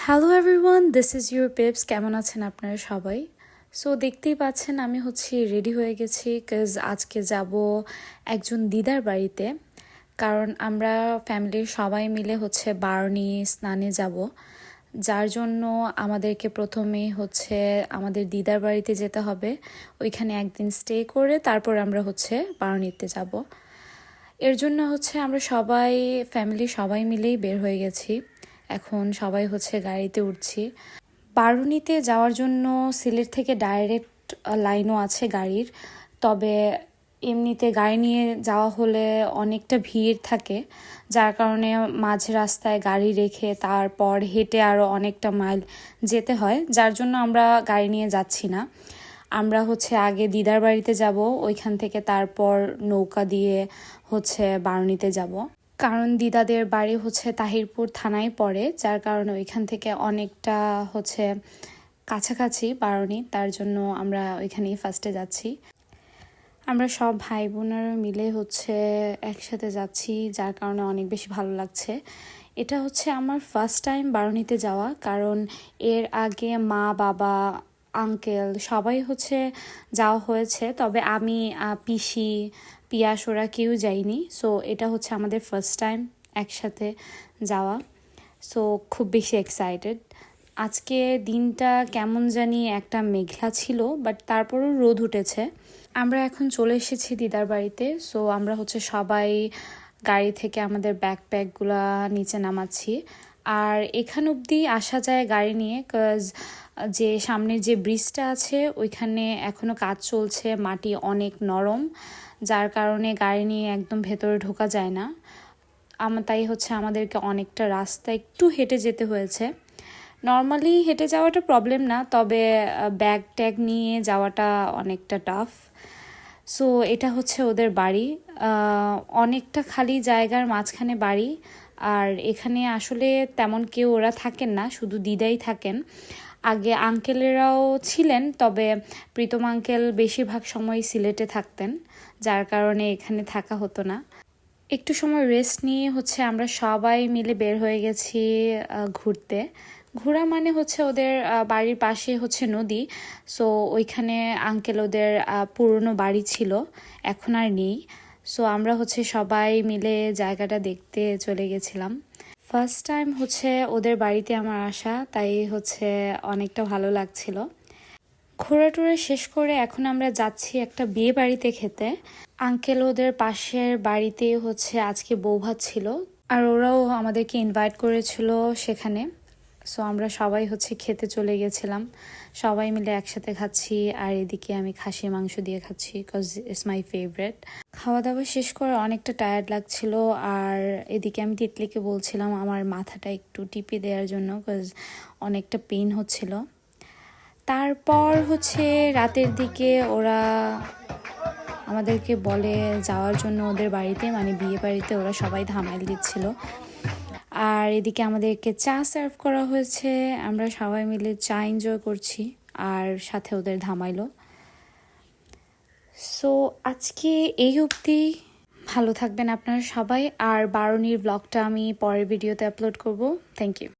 Hello everyone, this is your Peps. কেমন আছেন আপনারা সবাই? সো দেখতেই পাচ্ছেন আমি রেডি হয়ে গেছি, কজ আজকে যাব একজন দিদার বাড়িতে। কারণ আমরা ফ্যামিলির সবাই মিলে বারণী স্নানে যাব, যার জন্য আমাদেরকে প্রথমে আমাদের দিদার বাড়িতে যেতে হবে। ওইখানে একদিন স্টে করে তারপর আমরা বারণীতে যাব। এর জন্য আমরা সবাই ফ্যামিলি সবাই মিলেই বের হয়ে গেছি। এখন সবাই গাড়িতে উঠছি। বারুণীতে যাওয়ার জন্য সিলেট থেকে ডাইরেক্ট লাইনও আছে গাড়ির, তবে এমনিতে গাড়ি নিয়ে যাওয়া হলে অনেকটা ভিড় থাকে, যার কারণে মাঝ রাস্তায় গাড়ি রেখে তারপর হেঁটে আরও অনেকটা মাইল যেতে হয়, যার জন্য আমরা গাড়ি নিয়ে যাচ্ছি না। আমরা আগে দিদার বাড়িতে যাব, ওইখান থেকে তারপর নৌকা দিয়ে বারুণীতে যাব। কারণ দিদাদের বাড়ি তাহিরপুর থানায় পড়ে, যার কারণে ওইখান থেকে অনেকটা কাছাকাছি বারণী, তার জন্য আমরা ওইখানেই ফার্স্টে যাচ্ছি। আমরা সব ভাই বোনেরা মিলে একসাথে যাচ্ছি, যার কারণে অনেক বেশি ভালো লাগছে। এটা আমার ফার্স্ট টাইম বারণীতে যাওয়া, কারণ এর আগে মা বাবা আঙ্কেল সবাই যাওয়া হয়েছে, তবে আমি পিসি পিয়াস ওরা কেউ যায়নি। সো এটা আমাদের ফার্স্ট টাইম একসাথে যাওয়া। সো খুব বেশি এক্সাইটেড। আজকে দিনটা কেমন জানি একটা মেঘলা ছিল, বাট তারপরও রোদ উঠেছে। আমরা এখন চলে এসেছি দিদার বাড়িতে। সো আমরা সবাই গাড়ি থেকে আমাদের ব্যাকপ্যাকগুলা নিচে নামাচ্ছি। আর এখান অবধি আসা যায় গাড়ি নিয়ে, কজ যে সামনের যে ব্রিজটা আছে ওইখানে এখনও কাজ চলছে, মাটি অনেক নরম, যার কারণে গাড়ি নিয়ে একদম ভেতরে ঢোকা যায় না। তাই আমাদেরকে অনেকটা রাস্তা একটু হেঁটে যেতে হয়েছে। নর্মালি হেঁটে যাওয়াটা প্রবলেম না, তবে ব্যাগ ট্যাগ নিয়ে যাওয়াটা অনেকটা টাফ। সো এটা ওদের বাড়ি, অনেকটা খালি জায়গার মাঝখানে বাড়ি। আর এখানে আসলে তেমন কেউ ওরা থাকেন না, শুধু দিদাই থাকেন। আগে আঙ্কেলেরাও ছিলেন, তবে প্রীতম আঙ্কেল বেশিরভাগ সময় সিলেটে থাকতেন, যার কারণে এখানে থাকা হতো না। একটু সময় রেস্ট নিয়ে আমরা সবাই মিলে বের হয়ে গেছি ঘুরতে। ঘোরা মানে ওদের বাড়ির পাশে নদী। সো ওইখানে আঙ্কেল ওদের পুরনো বাড়ি ছিল, এখন আর নেই। সো আমরা সবাই মিলে জায়গাটা দেখতে চলে গেছিলাম। ফার্স্ট টাইম ওদের বাড়িতে আমার আসা, তাই অনেকটা ভালো লাগছিল। ঘোরা টোরা শেষ করে এখন আমরা যাচ্ছি একটা বিয়ে বাড়িতে খেতে। আঙ্কেল ওদের পাশের বাড়িতে আজকে বৌভাত ছিল, আর ওরাও আমাদেরকে ইনভাইট করেছিল সেখানে। সো আমরা সবাই খেতে চলে গেছিলাম, সবাই মিলে একসাথে খাচ্ছি। আর এদিকে আমি খাসি মাংস দিয়ে খাচ্ছি, বিকজ ইটস মাই ফেভারিট। খাওয়া দাওয়া শেষ করে অনেকটা টায়ার্ড লাগছিল, আর এদিকে আমি তিতলিকে বলছিলাম আমার মাথাটা একটু টিপে দেওয়ার জন্য, বিকজ অনেকটা পেইন হচ্ছিল। তারপর রাতের দিকে ওরা আমাদেরকে বলে যাওয়ার জন্য ওদের বাড়িতে, মানে বিয়ে বাড়িতে ওরা সবাই ধামাইল দিচ্ছিল। আর এদিকে আমাদেরকে চা সার্ভ করা হয়েছে, আমরা সবাই মিলে চা এনজয় করছি, আর সাথে ওদের ধামাইলো। সো আজকে এই অবধি। ভালো থাকবেন আপনারা সবাই, আর বারণীর ব্লগটা আমি পরের ভিডিওতে আপলোড করব। Thank you.